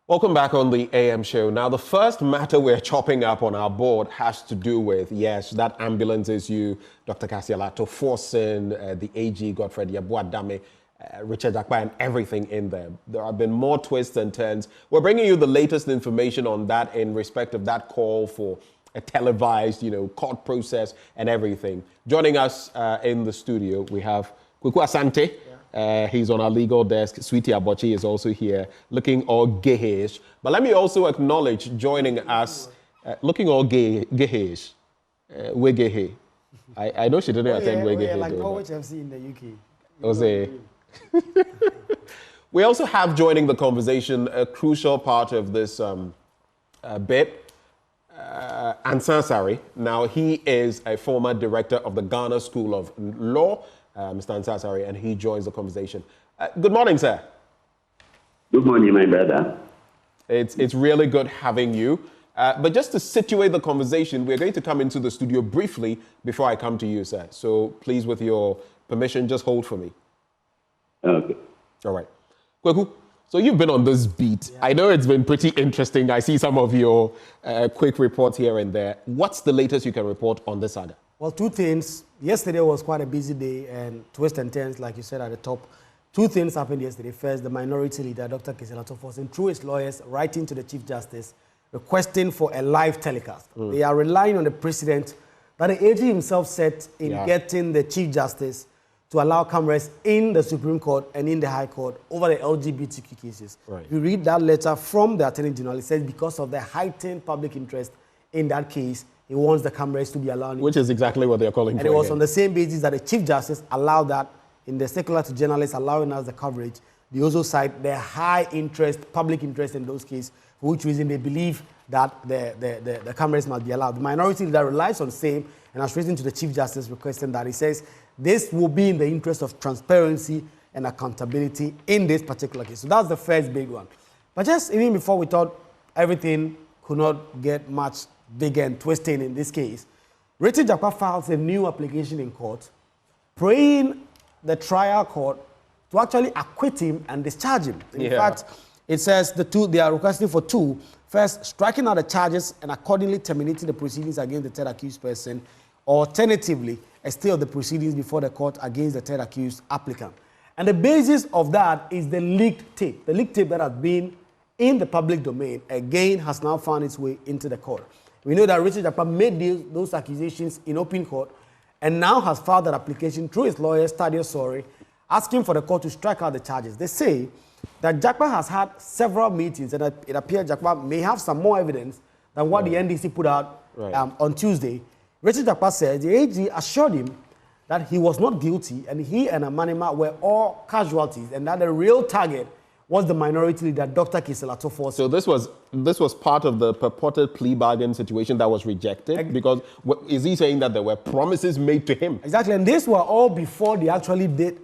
Welcome back on the AM show. Now, the first matter we're chopping up on our board has to do with, yes, that ambulance issue, Dr. Kasialato forcing the AG, Godfred Yabuadame, Richard Jakpa, and everything in there. There have been more twists and turns. We're bringing you the latest information on that in respect of that call for a televised, court process and everything. Joining us in the studio, we have Kweku Asante. He's on our legal desk. Sweetie Abochi is also here, looking all gayish. But let me also acknowledge joining us, looking all gayish. We're gay. I know she didn't attend We're gay. Like Norwich FC in the UK. Jose. We also have joining the conversation a crucial part of this bit, Ansan Sari. Now, he is a former director of the Ghana School of Law. Mr. Ansan Sari, and he joins the conversation. Good morning, sir. Good morning, my brother. It's really good having you. But just to situate the conversation, we're going to come into the studio briefly before I come to you, sir. So please, with your permission, just hold for me. Okay. All right. Kweku, so you've been on this beat. Yeah. I know it's been pretty interesting. I see some of your quick reports here and there. What's the latest you can report on this saga? Well, two things. Yesterday was quite a busy day and twists and turns, like you said at the top. Two things happened yesterday. First, the minority leader, Dr. Kasialato forcing through his lawyers, writing to the Chief Justice, requesting for a live telecast. They are relying on the precedent that the AG himself set in getting the Chief Justice to allow cameras in the Supreme Court and in the High Court over the LGBTQ cases. Right. You read that letter from the Attorney General. It says because of the heightened public interest in that case, he wants the cameras to be allowed. Which is exactly what they're calling for. And it was on the same basis that the Chief Justice allowed that in the circular to journalists allowing us the coverage. They also cite the high interest, public interest in those cases, for which reason they believe that the cameras must be allowed. The minority leader relies on same and has written to the Chief Justice requesting that. He says this will be in the interest of transparency and accountability in this particular case. So that's the first big one. But just even before we thought everything could not get much bigger and twisting in this case, Richard Jakpa files a new application in court, praying the trial court to actually acquit him and discharge him. In fact, it says they are requesting for two. First, striking out the charges and accordingly terminating the proceedings against the third accused person, or alternatively, a stay of the proceedings before the court against the third accused applicant. And the basis of that is the leaked tape. The leaked tape that has been in the public domain, again, has now found its way into the court. We know that Richard Jakpa made those accusations in open court and now has filed that application through his lawyer, Stadio Sori, asking for the court to strike out the charges. They say that Jakpa has had several meetings and it appears Jakpa may have some more evidence than what the NDC put out on Tuesday. Richard Jakpa said the AG assured him that he was not guilty and he and Amanema were all casualties and that the real target was the minority leader, Dr. Kasialato forcing. So this was part of the purported plea bargain situation that was rejected? Because is he saying that there were promises made to him? Exactly, and these were all before they actually did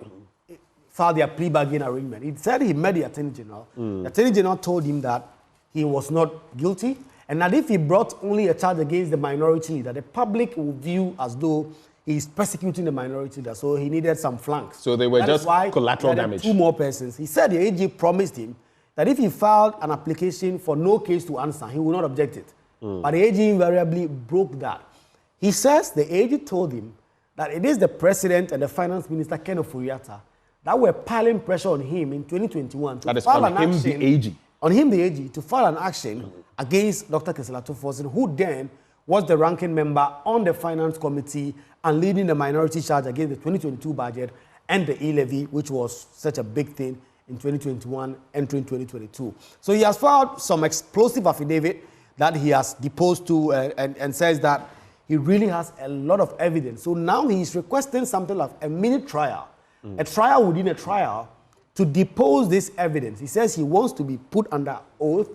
file their plea bargain arrangement. He said he met the Attorney General. The Attorney General told him that he was not guilty and that if he brought only a charge against the minority leader, the public will view as though he's persecuting the minority leader, so he needed some flanks. So they were just collateral damage. Two more persons. He said the AG promised him that if he filed an application for no case to answer, he would not object it. But the AG invariably broke that. He says the AG told him that it is the President and the Finance Minister, Ken Ofori-Atta, that were piling pressure on him in 2021 to file an action. On him, the AG, to file an action against Dr. Kasialato forcing, who then was the ranking member on the Finance Committee and leading the minority charge against the 2022 budget and the e-levy, which was such a big thing in 2021, entering 2022. So he has filed some explosive affidavit that he has deposed to and says that he really has a lot of evidence. So now he's requesting something like a mini trial, a trial within a trial, to depose this evidence. He says he wants to be put under oath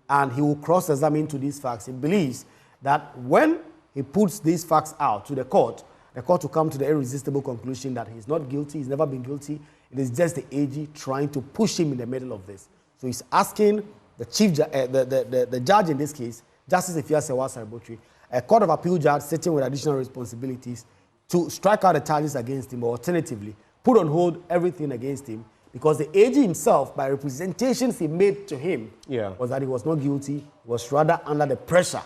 and he will cross-examine to these facts. He believes that when he puts these facts out to the court will come to the irresistible conclusion that he's not guilty, he's never been guilty. It is just the AG trying to push him in the middle of this. So he's asking the judge in this case, Justice Ifeasewa Saribotri, a Court of Appeal judge sitting with additional responsibilities, to strike out the charges against him, or alternatively, put on hold everything against him, because the AG himself, by representations he made to him, was that he was not guilty, was rather under the pressure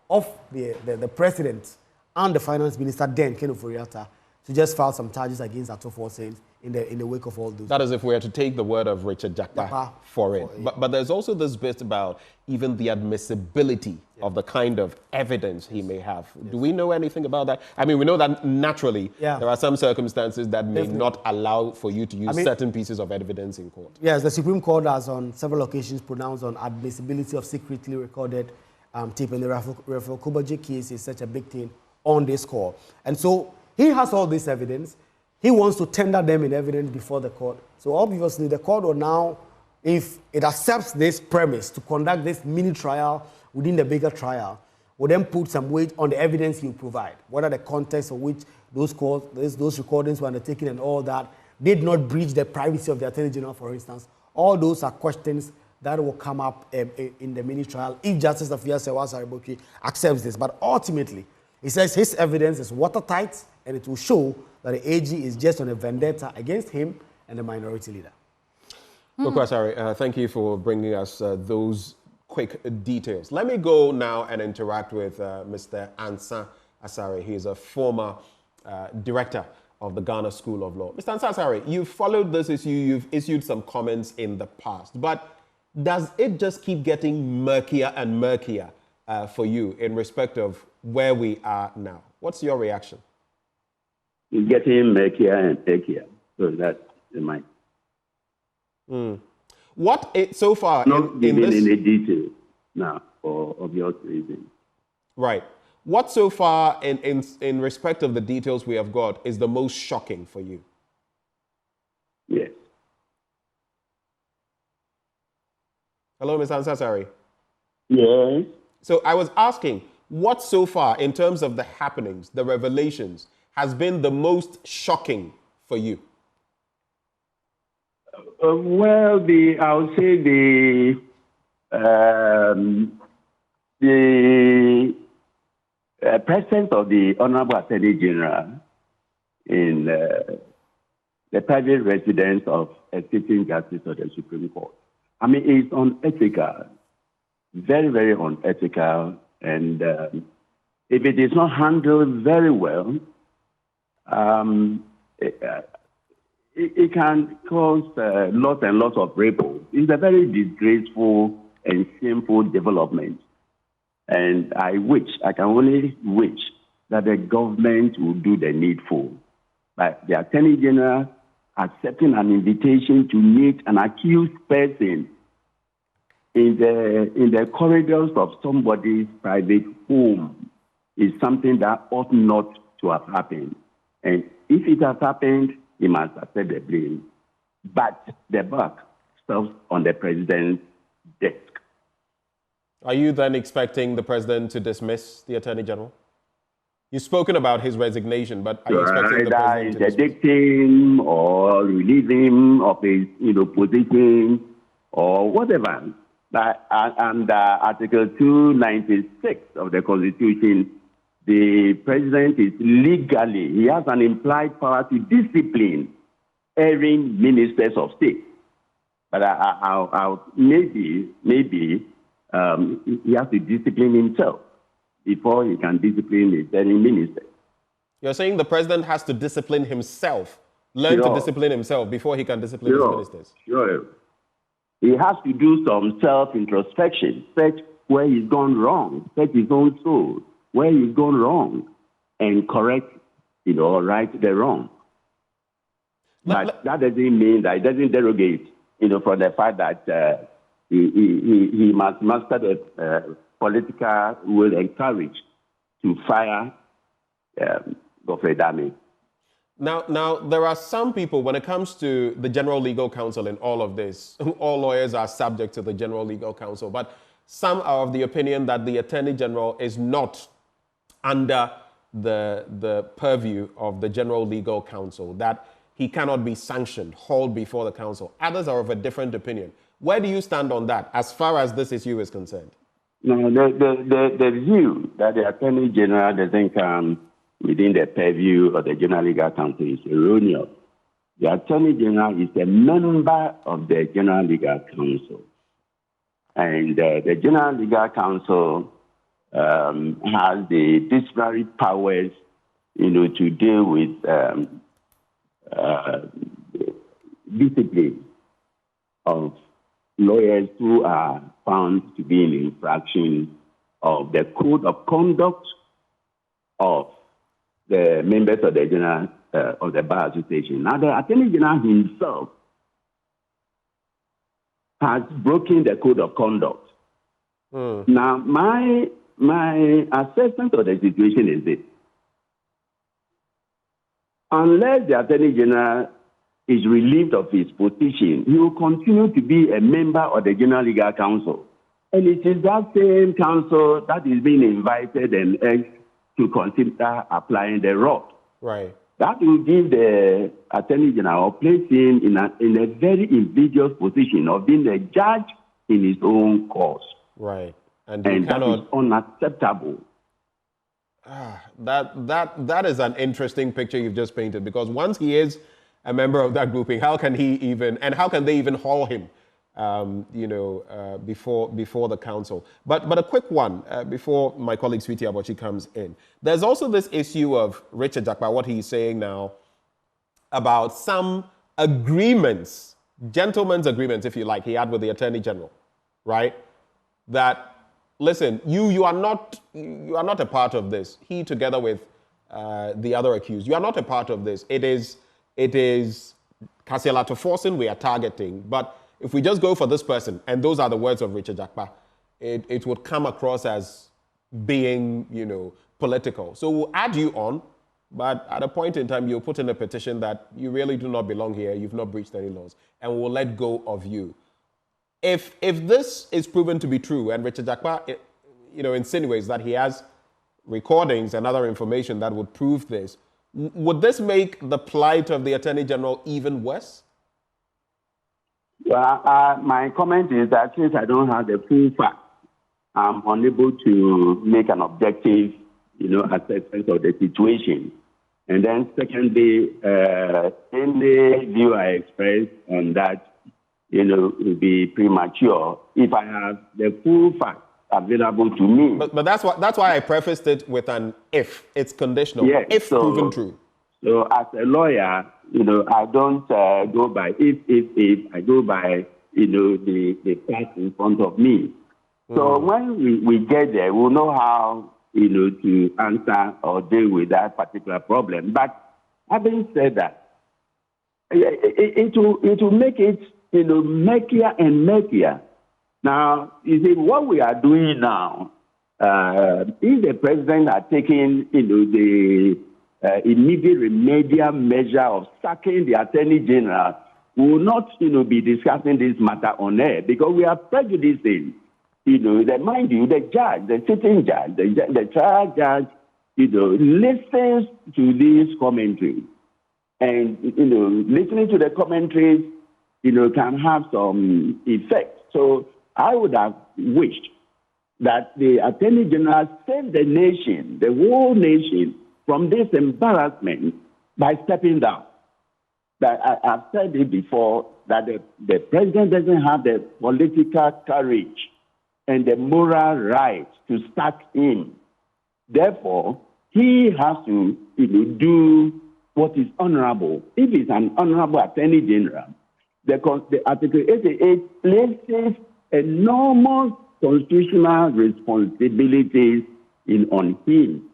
of the president and the finance minister then, Ken Ofori-Atta, to just file some charges against Ato Forsen in the wake of all those. That is if we are to take the word of Richard Jakpa for it. But there's also this bit about even the admissibility of the kind of evidence he may have. Do we know anything about that? I mean, we know that naturally there are some circumstances that may not allow for you to use certain pieces of evidence in court. Yes, the Supreme Court has on several occasions pronounced on admissibility of secretly recorded tape, and the Raphael Kubaji case is such a big thing on this score. And so he has all this evidence. He wants to tender them in evidence before the court. So obviously the court will now, if it accepts this premise to conduct this mini trial within the bigger trial, will then put some weight on the evidence you provide, whether the context of which those recordings were undertaken and all that did not breach the privacy of the Attorney General, for instance. All those are questions that will come up in the mini trial if Justice Afia Sewa Sariboki accepts this. But ultimately, he says his evidence is watertight and it will show that the AG is just on a vendetta against him and the minority leader. Sorry, thank you for bringing us those quick details. Let me go now and interact with Mr. Ansa Asare. He is a former director of the Ghana School of Law. Mr. Ansa Asare, you've followed this issue, you've issued some comments in the past, but does it just keep getting murkier and murkier for you in respect of where we are now? What's your reaction? It's getting murkier and murkier. So that's the mind. What so far not in this... any detail now for obvious reasons. Right. What so far in respect of the details we have got is the most shocking for you? Yes. Hello, Ms. Ansasari. Yes. So I was asking, what so far in terms of the happenings, the revelations, has been the most shocking for you? Well, I would say the presence of the Honorable Attorney General in the private residence of a sitting justice of the Supreme Court. I mean, it's unethical, very, very unethical, and if it is not handled very well, it can cause lots and lots of ripples. It's a very disgraceful and shameful development. And I can only wish that the government will do the needful. But the Attorney General accepting an invitation to meet an accused person in the corridors of somebody's private home is something that ought not to have happened. And if it has happened, he must accept the blame. But the buck stops on the president's desk. Are you then expecting the president to dismiss the Attorney General? You've spoken about his resignation, but are you expecting the president to interdict him or relieve him of his position or whatever? But under Article 296 of the Constitution, the president is legally, he has an implied power to discipline erring ministers of state. But maybe he has to discipline himself before he can discipline his erring minister. You're saying the president has to discipline himself, learn to discipline himself before he can discipline his ministers? Sure. He has to do some self-introspection, search where he's gone wrong, search his own soul, where he's gone wrong, and correct, right the wrong. But that doesn't mean that it doesn't derogate, from the fact that he must master the political will and courage to fire Godfrey Dame. Now, there are some people, when it comes to the General Legal Counsel in all of this, all lawyers are subject to the General Legal Counsel, but some are of the opinion that the Attorney General is not under the purview of the General Legal Counsel, that he cannot be sanctioned, hauled before the council. Others are of a different opinion. Where do you stand on that, as far as this issue is concerned? No, the view that the Attorney General doesn't come within the purview of the General Legal Counsel is erroneous. The Attorney General is a member of the General Legal Council. And the General Legal Council has the disciplinary powers, to deal with discipline of lawyers who are found to be in infraction of the code of conduct of the members of the General of the Bar Association. Now, the Attorney General himself has broken the code of conduct. Now, my assessment of the situation is this. Unless the Attorney General is relieved of his position, he will continue to be a member of the General Legal Council. And it is that same council that is being invited and urged to consider applying the rod. Right. That will give the Attorney General, or place him in a very invidious position of being a judge in his own cause. Right. And that is unacceptable. That is an interesting picture you've just painted, because once he is a member of that grouping, how can they even haul him, before the council? But a quick one before my colleague Sweetie Abochi comes in. There's also this issue of Richard Jakpa, what he's saying now about some agreements, gentlemen's agreements, if you like, he had with the Attorney General, right? That, listen, you are not a part of this. He, together with the other accused, you are not a part of this. It is Kasiala Forson we are targeting. But if we just go for this person, and those are the words of Richard Jakpa, it would come across as being, political. So we'll add you on, but at a point in time, you'll put in a petition that you really do not belong here, you've not breached any laws, and we'll let go of you. If this is proven to be true, and Richard Jakpa, insinuates that he has recordings and other information that would prove this, would this make the plight of the Attorney General even worse? Well, my comment is that since I don't have the full facts, I'm unable to make an objective, assessment of the situation. And then secondly, any view I express on that, will be premature if I have the full facts available to me. But that's why I prefaced it with an if. It's conditional. Yes, if proven true. So as a lawyer, I don't go by if. I go by, the facts in front of me. So when we get there, we'll know how, to answer or deal with that particular problem. But having said that, it will make it, murkier and murkier. Now, you see, what we are doing now, if the president had taken, the immediate remedial measure of sacking the Attorney General, we will not, be discussing this matter on air, because we are prejudicing, mind you, the judge, the sitting judge, the trial judge, listens to these commentaries. And, listening to the commentaries, can have some effect. So I would have wished that the Attorney General saved the nation, the whole nation, from this embarrassment by stepping down. That I've said it before, that the president doesn't have the political courage and the moral right to sack him. Therefore, he has to do what is honorable. If he's an honorable Attorney General, the Article 88 places enormous constitutional responsibilities on him.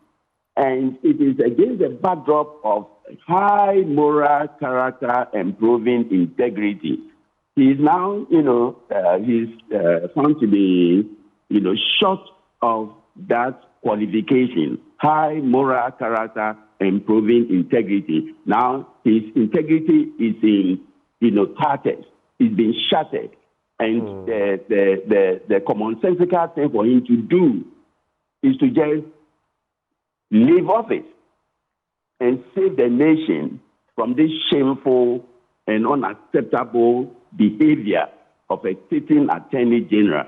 And it is against the backdrop of high moral character and proven integrity. He is now, he's found to be, short of that qualification, high moral character and proven integrity. Now, his integrity is in, tatters. It's been shattered. And the commonsensical thing for him to do is to just leave office and save the nation from this shameful and unacceptable behavior of a sitting Attorney General.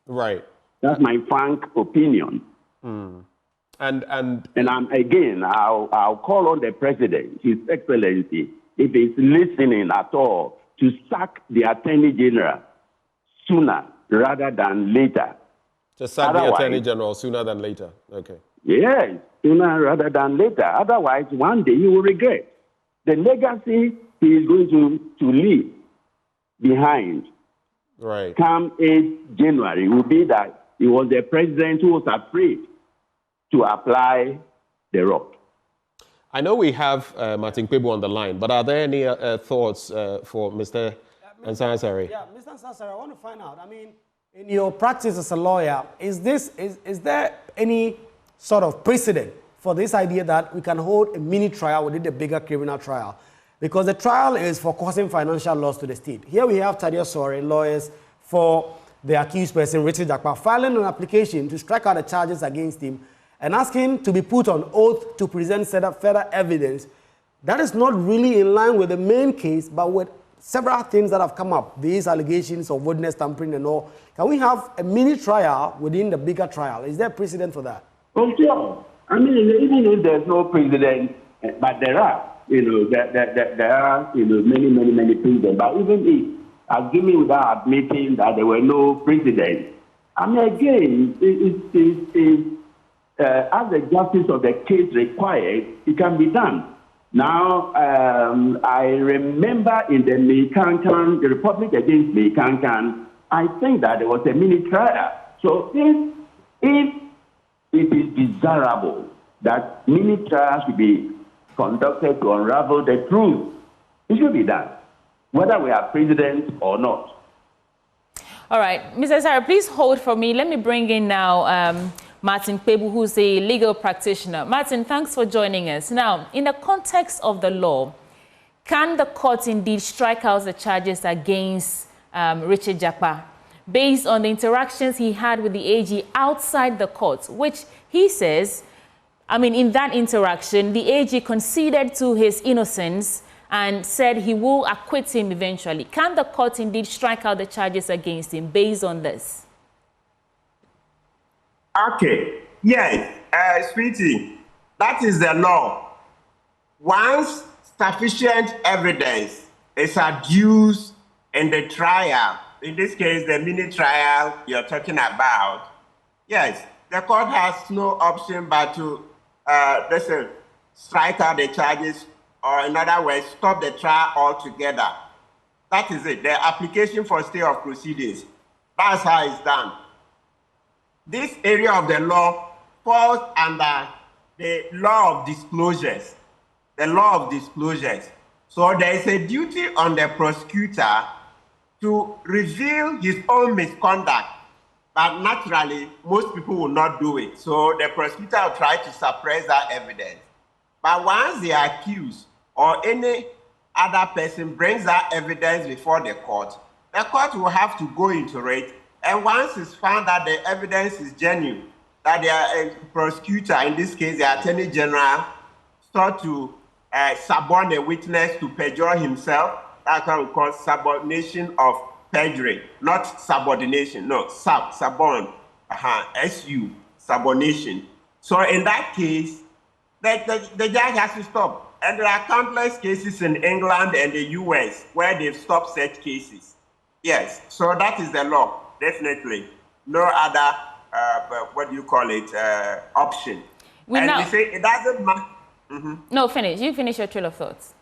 Right. That's my frank opinion. And I'll call on the President, His Excellency, if he's listening at all, to sack the Attorney General sooner rather than later. To sack the Attorney General sooner than later. Okay. Yes, sooner rather than later. Otherwise, one day he will regret. The legacy he is going to leave behind come 8 January will be that he was the president who was afraid to apply the rock. I know we have Martin Kpebu on the line, but are there any thoughts for Mr. Ansari? Yeah, Mr. Ansari, I want to find out. I mean, in your practice as a lawyer, is there any sort of precedent for this idea that we can hold a mini trial within the bigger criminal trial? Because the trial is for causing financial loss to the state. Here we have Tadia Sore, lawyers for the accused person, Richard Jakpa, filing an application to strike out the charges against him and asking to be put on oath to present further evidence. That is not really in line with the main case, but with several things that have come up, these allegations of witness tampering and all. Can we have a mini trial within the bigger trial? Is there a precedent for that? Oh, sure. I mean, even if there's no precedent, but there are, there are, many precedents. But even if, assuming without admitting that there were no precedents, I mean, again, as the justice of the case required, it can be done. Now, I remember in the the Republic against Mekankan, I think that there was a mini trial. So if it is desirable that mini trials should be conducted to unravel the truth, it should be done, whether we have president or not. All right, Mr. Ansari, please hold for me. Let me bring in now Martin Kpebu, who's a legal practitioner. Martin, thanks for joining us. Now, in the context of the law, can the court indeed strike out the charges against Richard Jakpa based on the interactions he had with the AG outside the court, which he says, I mean, in that interaction, the AG conceded to his innocence and said he will acquit him eventually. Can the court indeed strike out the charges against him based on this? Okay, yes, sweetie, that is the law. Once sufficient evidence is adduced in the trial, in this case, the mini trial you're talking about, yes, the court has no option but to strike out the charges, or in other words, stop the trial altogether. That is it, the application for stay of proceedings. That's how it's done. This area of the law falls under the law of disclosures. The law of disclosures. So there is a duty on the prosecutor to reveal his own misconduct. But naturally, most people will not do it. So the prosecutor will try to suppress that evidence. But once the accused or any other person brings that evidence before the court will have to go into it. And once it's found that the evidence is genuine, that the prosecutor, in this case the Attorney General, sought to suborn a witness to perjure himself, that's what we call subordination of perjury, not subordination, no, suborn, S-U, subordination. So in that case, the judge has to stop. And there are countless cases in England and the US where they've stopped such cases. Yes, so that is the law. Definitely. No other, option. We say it doesn't matter. No, finish. You finish your trail of thoughts.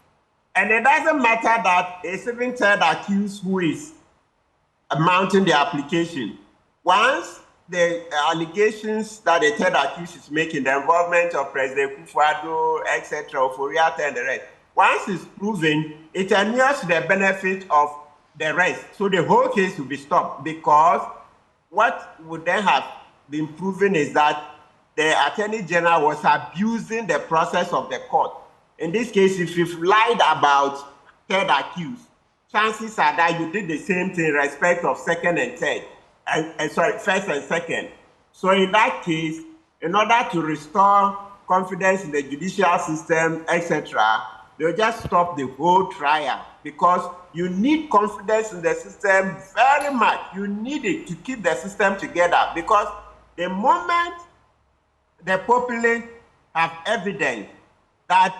And it doesn't matter that a 7th accused who is mounting the application. Once the allegations that the third accused is making, the involvement of President Kufuor, etc., Oforiatta and the rest, once it's proven, it inures the benefit of the rest. So the whole case will be stopped, because what would then have been proven is that the Attorney General was abusing the process of the court. In this case, if you've lied about third accused, chances are that you did the same thing in respect of second and third, first and second. So in that case, in order to restore confidence in the judicial system, etc., they'll just stop the whole trial, because you need confidence in the system very much. You need it to keep the system together, because the moment the populace have evidence that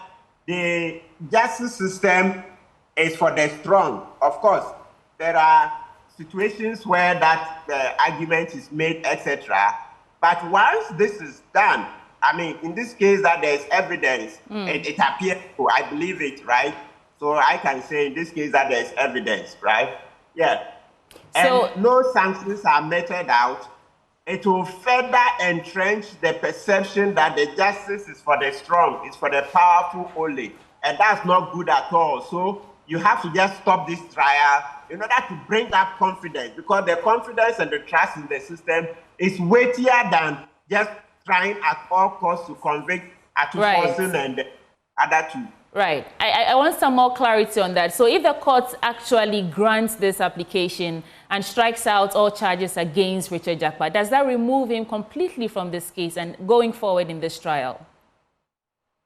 the justice system is for the strong. Of course, there are situations where that argument is made, etc. But once this is done, I mean, in this case that there's evidence, it appears, I believe it, right? So I can say in this case that there's evidence, right? Yeah. So, and no sanctions are meted out. It will further entrench the perception that the justice is for the strong, it's for the powerful only. And that's not good at all. So you have to just stop this trial in order to bring up confidence, because the confidence and the trust in the system is weightier than just trying at all costs to convict Atuforsen and the other two. Right. I want some more clarity on that. So if the court actually grants this application and strikes out all charges against Richard Jakpa, does that remove him completely from this case and going forward in this trial?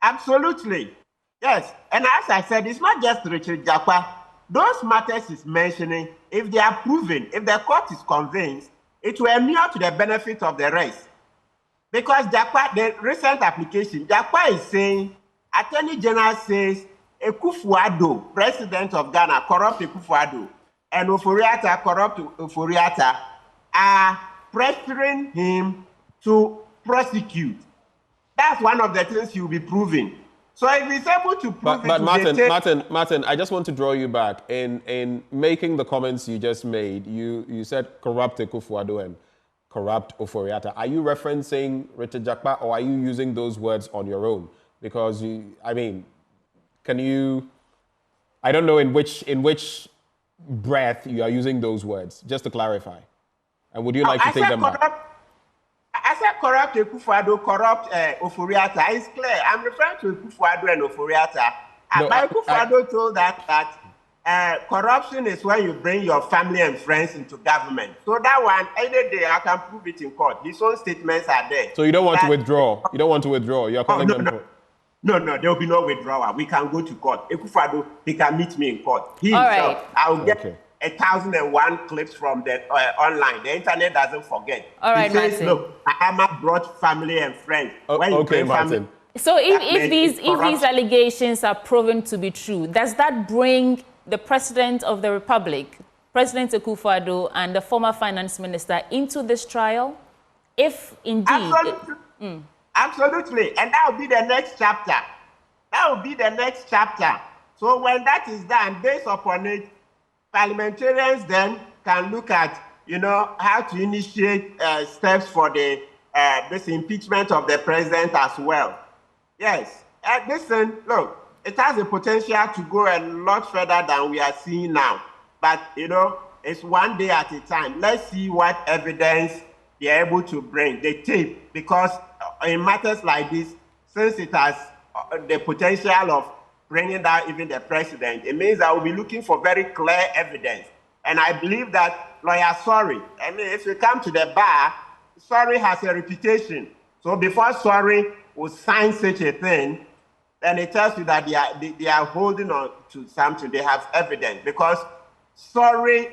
Absolutely. Yes. And as I said, it's not just Richard Jakpa. Those matters he's mentioning, if they are proven, if the court is convinced, it will inure to the benefit of the rest. Because Jakpa, the recent application, Jakpa is saying, Attorney General says, Akufo-Addo, President of Ghana, corrupt Akufo-Addo, and Ofori-Atta, corrupt Ofori-Atta, are pressuring him to prosecute. That's one of the things he will be proving. So if he's able to prove but Martin, I just want to draw you back. In making the comments you just made, you said corrupt Akufo-Addo and corrupt Ofori-Atta. Are you referencing Richard Jakpa, or are you using those words on your own? Because can you? I don't know in which breath you are using those words. Just to clarify, and would you like to take them back? I said corrupt Akufo-Addo, corrupt Ofori-Atta. It's clear. I'm referring to Akufo-Addo and Ofori-Atta. No, Akufo-Addo told that corruption is when you bring your family and friends into government. So that one, any day I can prove it in court. His own statements are there. So you don't want to withdraw. You don't want to withdraw. You're calling them. No, there will be no withdrawal. We can go to court. Akufo-Addo, he can meet me in court. He All himself, right. I'll get 1,001 clips from the online. The internet doesn't forget. All right, he says, Martin. look, Ahmad brought family and friends. Okay, Martin. So if these allegations are proven to be true, does that bring the President of the Republic, President Akufo-Addo, and the former finance minister into this trial? If indeed... Absolutely. And that will be the next chapter. So when that is done, based upon it, parliamentarians then can look at, how to initiate steps for this impeachment of the president as well. Yes. Listen, look, it has the potential to go a lot further than we are seeing now. But, it's one day at a time. Let's see what evidence they're able to bring, the tape, because in matters like this, since it has the potential of bringing down even the president, it means that we'll be looking for very clear evidence. And I believe that lawyer Sorry, if you come to the bar, Sorry has a reputation. So before Sorry will sign such a thing, then it tells you that they are holding on to something. They have evidence. Because Sorry,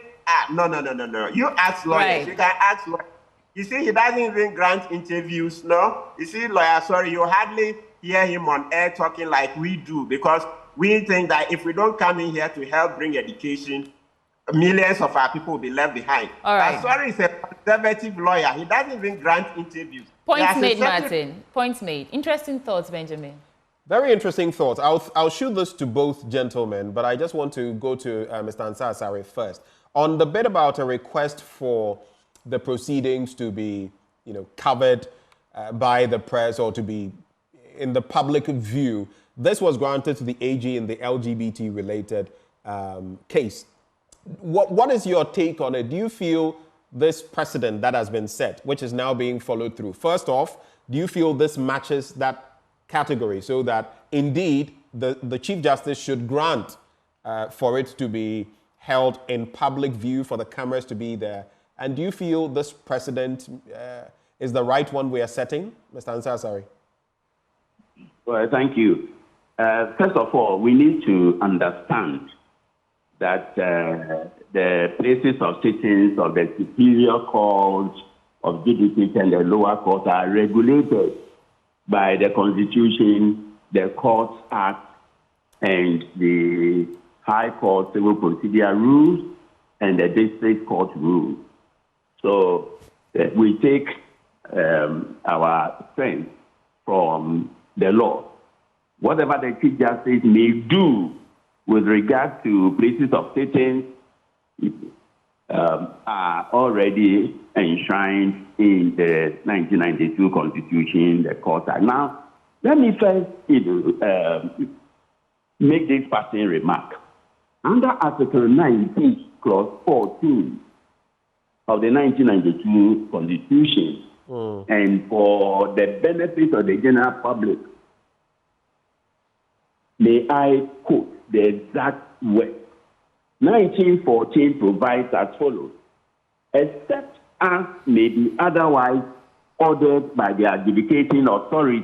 no. You ask lawyers. Right. You can ask lawyers. You see, he doesn't even grant interviews, no? You see, lawyer Sorry, you hardly hear him on air talking like we do, because we think that if we don't come in here to help bring education, millions of our people will be left behind. All right. Sorry is a conservative lawyer. He doesn't even grant interviews. Points made, Martin. Points made. Interesting thoughts, Benjamin. Very interesting thoughts. I'll shoot this to both gentlemen, but I just want to go to Mr. Ansah Asare first. On the bit about a request for the proceedings to be, covered by the press or to be in the public view, this was granted to the AG in the LGBT-related case. What is your take on it? Do you feel this precedent that has been set, which is now being followed through, first off, do you feel this matches that category so that indeed the Chief Justice should grant for it to be held in public view, for the cameras to be there? And do you feel this precedent is the right one we are setting? Mr. Ansah Asare. Well, thank you. First of all, we need to understand that the places of sittings of the superior court, of judicature and the lower court are regulated by the Constitution, the Courts Act, and the High Court Civil Procedure Rules and the District Court Rules. So we take our strength from the law. Whatever the Chief Justice may do with regard to places of sitting are already enshrined in the 1992 Constitution, the Court Act. Now, let me first make this passing remark. Under Article 19, Clause 14 of the 1992 Constitution, and for the benefit of the general public, may I quote the exact word. 1914 provides as follows: except as may be otherwise ordered by the adjudicating authority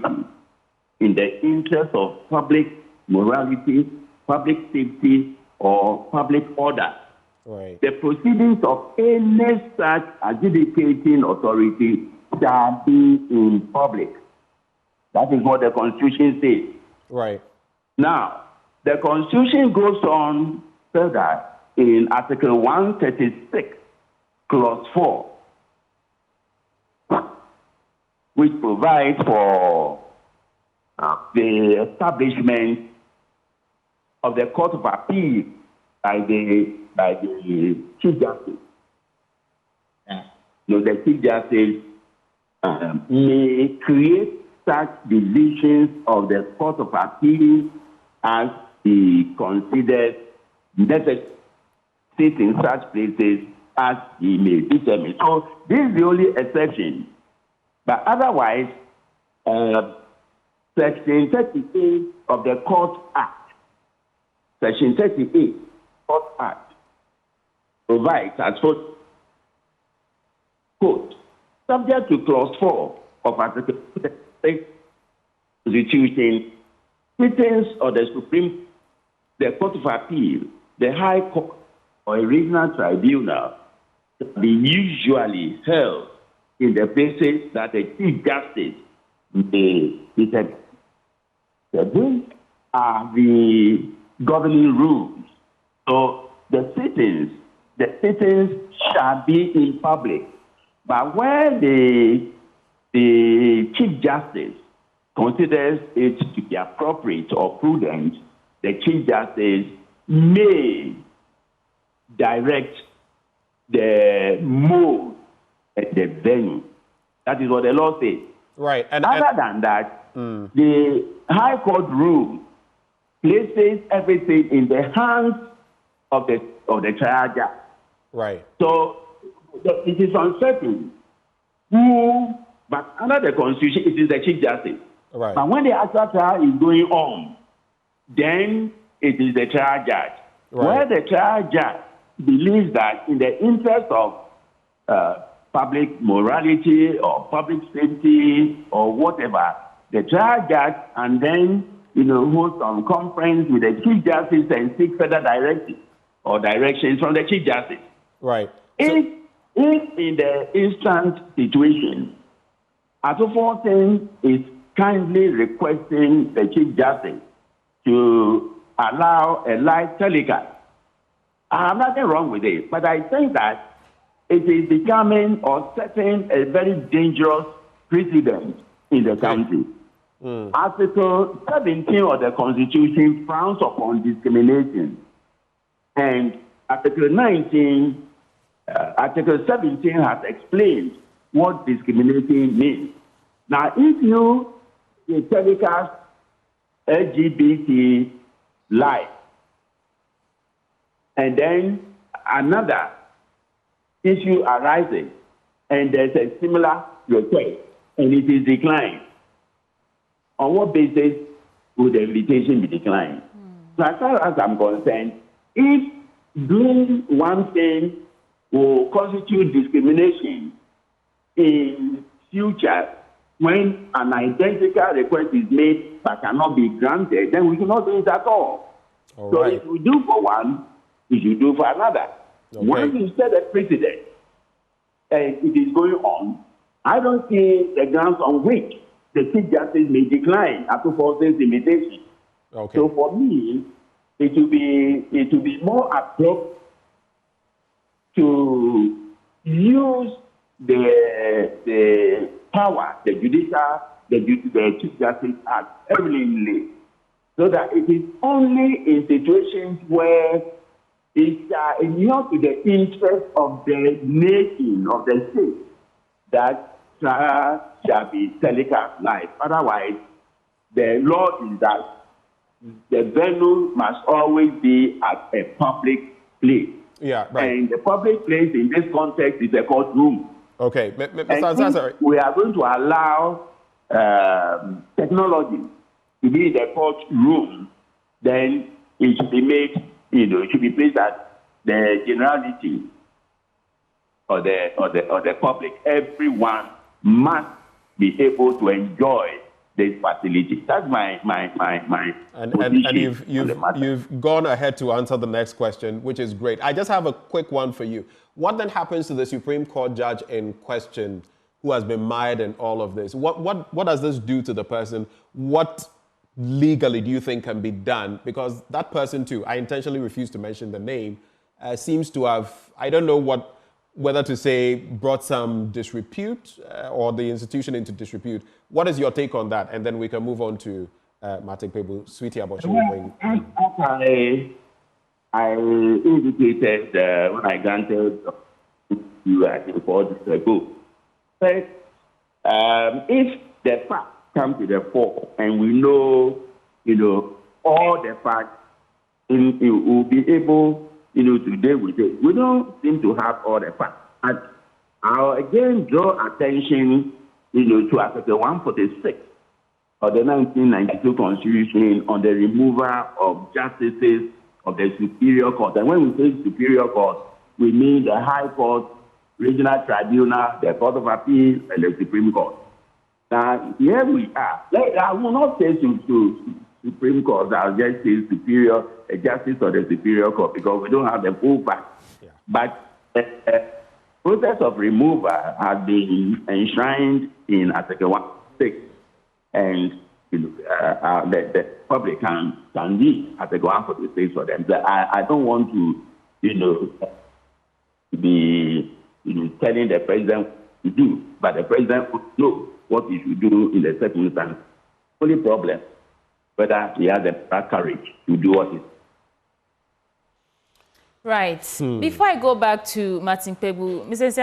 in the interest of public morality, public safety, or public order. Right. The proceedings of any such adjudicating authority shall be in public. That is what the Constitution says. Right. Now, the Constitution goes on further in Article 136, Clause 4, which provides for the establishment of the Court of Appeal by the Chief Justice. The Chief Justice may create such divisions of the Court of Appeal as he considers necessary in such places as he may determine. So this is the only exception. But otherwise, Section 38 of the Court Act, Section 38 Court Act, provides as follows, quote, subject to Clause 4 of Article 6 Constitution, sittings of the Supreme, the Court of Appeal, the High Court, or a regional tribunal be usually held in the places that the Chief Justice may determine. So these are the governing rules. So the sittings shall be in public. But where the Chief Justice considers it to be appropriate or prudent, the Chief Justice may direct the mode and the venue. That is what the law says. Right. Other than that, the High Court rule places everything in the hands of the trial judge. Right. So it is uncertain who, but under the Constitution, it is the Chief Justice. Right. But when the actual trial is going on, then it is the trial judge. Right. Where the trial judge believes that in the interest of public morality or public safety or whatever, the trial judge and then host some conference with the Chief Justice and seek further directives or directions from the Chief Justice. Right. If in the instant situation, Article 14 is kindly requesting the Chief Justice to allow a live telecast, I have nothing wrong with it, but I think that it is becoming or setting a very dangerous precedent in the country. Article 17 of the Constitution frowns upon discrimination, and Article 19, Article 17 has explained what discrimination means. Now, if you telecast LGBT live, and then another issue arises, and there's a similar request, and it is declined, on what basis would the invitation be declined? So as far as I'm concerned, if doing one thing will constitute discrimination in future when an identical request is made but cannot be granted, then we cannot do it at all. So Right. if we do for one, we should do for another. Okay. Once you set a precedent and it is going on, I don't see the grounds on which the Chief Justice may decline Article 14's invitation. Okay. So for me, it will be more appropriate to use the power, the judicial, the Chief Justice Act heavily, so that it is only in situations where it's not to the interest of the nation, of the state, that trial shall be telecast live. Otherwise, the law is that the venue must always be at a public place. Yeah, right. And the public place in this context is a courtroom. Okay, And Mr. Ansari. if we are going to allow technology to be in the courtroom, then it should be made, it should be placed at the generality or the public. Everyone must be able to enjoy this facility. That's my And position you've gone ahead to answer the next question, which is great. I just have a quick one for you. What then happens to the Supreme Court judge in question who has been mired in all of this? What does this do to the person? What legally do you think can be done? Because that person too, I intentionally refuse to mention the name, seems to have, I don't know whether to say brought some disrepute or the institution into disrepute. What is your take on that? And then we can move on to Martin Kpebu, Sweetie Aboshi. I indicated when I granted you, I think, 4 days ago. But if the facts come to the fore and we know, all the facts, we will be able, to deal with it. We don't seem to have all the facts. And I'll again draw attention, to Article 146 of the 1992 Constitution on the removal of justices of the Superior Court. And when we say Superior Court, we mean the High Court, Regional Tribunal, the Court of Appeal, and the Supreme Court. Now, here we are. I will not say to Supreme Court, I'll just say Superior, a justice of the Superior Court, because we don't have the full facts. Yeah. But the process of removal has been enshrined in Article 146, and the public can read Article 146 for them. But I don't want to, be telling the president to do, but the president would know what he should do in the circumstance. Only problem, whether he has the courage to do what he. Right. Before I go back to Martin Kpebu, Mrs.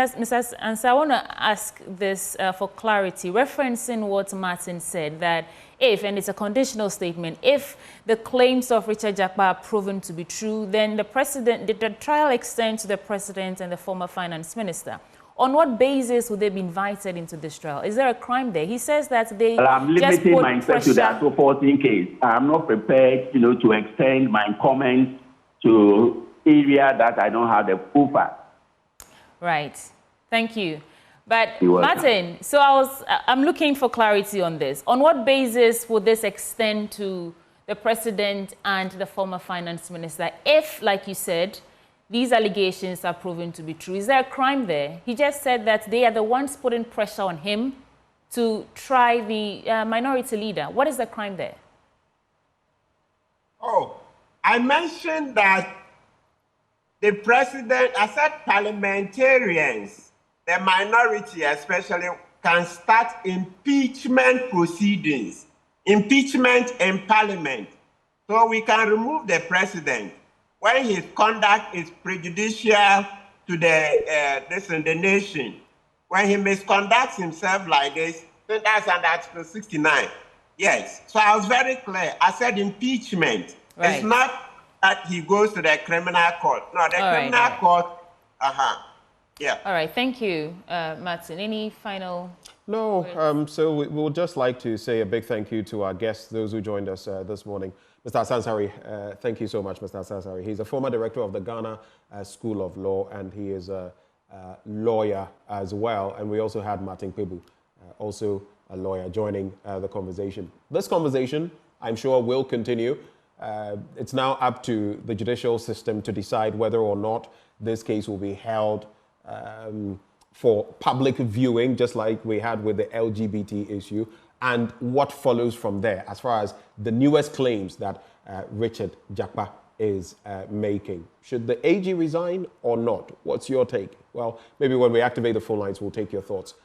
Ansah, I want to ask this for clarity, referencing what Martin said, that if, and it's a conditional statement, if the claims of Richard Jakpa are proven to be true, then the trial extends to the president and the former finance minister. On what basis would they be invited into this trial? Is there a crime there? He says that they I'm just limiting put myself pressure. to that supporting case. I'm not prepared, to extend my comments to area that I don't have the full fact. Right. Thank you. But You're welcome. Martin, so I'm looking for clarity on this. On what basis would this extend to the president and the former finance minister if, like you said, these allegations are proven to be true? Is there a crime there? He just said that they are the ones putting pressure on him to try the minority leader. What is the crime there? Oh, I mentioned that the president, I said parliamentarians, the minority especially, can start impeachment proceedings, impeachment in parliament. So we can remove the president when his conduct is prejudicial to the nation. When he misconducts himself like this, then that's under Article 69. Yes. So I was very clear. I said impeachment. Right. It's not that he goes to the criminal court. No, the criminal court, yeah. All right, thank you, Martin. Any final? No, so we would just like to say a big thank you to our guests, those who joined us this morning. Mr. Ansari, thank you so much, Mr. Ansari. He's a former director of the Ghana School of Law, and he is a lawyer as well. And we also had Martin Kpebu, also a lawyer, joining the conversation. This conversation, I'm sure, will continue. It's now up to the judicial system to decide whether or not this case will be held for public viewing, just like we had with the LGBT issue, and what follows from there as far as the newest claims that Richard Jakpa is making. Should the AG resign or not? What's your take? Well, maybe when we activate the phone lines, we'll take your thoughts.